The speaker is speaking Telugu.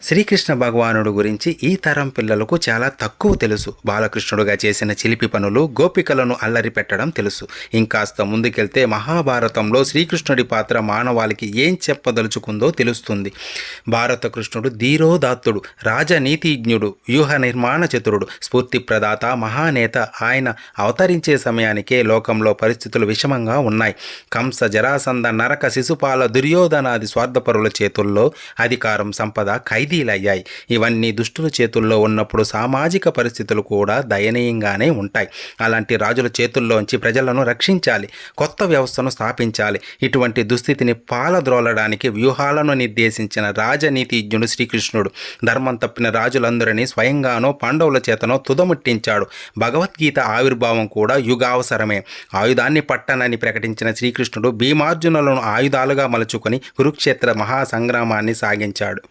శ్రీకృష్ణ భగవానుడు గురించి ఈ తరం పిల్లలకు చాలా తక్కువ తెలుసు. బాలకృష్ణుడుగా చేసిన చిలిపి పనులు, గోపికలను అల్లరి పెట్టడం తెలుసు. ఇంకాస్త ముందుకెళ్తే మహాభారతంలో శ్రీకృష్ణుడి పాత్ర మానవాళికి ఏం చెప్పదలుచుకుందో తెలుస్తుంది. భారత కృష్ణుడు ధీరోదాత్తుడు, రాజనీతిజ్ఞుడు, వ్యూహ నిర్మాణ చతురుడు, స్ఫూర్తి ప్రదాత, మహానేత. ఆయన అవతరించే సమయానికే లోకంలో పరిస్థితులు విషమంగా ఉన్నాయి. కంస, జరాసంద, నరక, శిశుపాల, దుర్యోధనాది స్వార్థపరుల చేతుల్లో అధికారం, సంపద ఖైదీలయ్యాయి. ఇవన్నీ దుష్టుల చేతుల్లో ఉన్నప్పుడు సామాజిక పరిస్థితులు కూడా దయనీయంగానే ఉంటాయి. అలాంటి రాజుల చేతుల్లోంచి ప్రజలను రక్షించాలి, కొత్త వ్యవస్థను స్థాపించాలి. ఇటువంటి దుస్థితిని పాలద్రోలడానికి వ్యూహాలను నిర్దేశించిన రాజనీతిజ్ఞుడు శ్రీకృష్ణుడు. ధర్మం తప్పిన రాజులందరినీ స్వయంగానో పాండవుల చేతనో తుదముట్టించాడు. భగవద్గీత ఆవిర్భావం కూడా యుగావసరమే. ఆయుధాన్ని పట్టనని ప్రకటించిన శ్రీకృష్ణుడు భీమార్జునులను ఆయుధాలుగా మలుచుకొని కురుక్షేత్ర మహాసంగ్రామాన్ని సాగించాడు.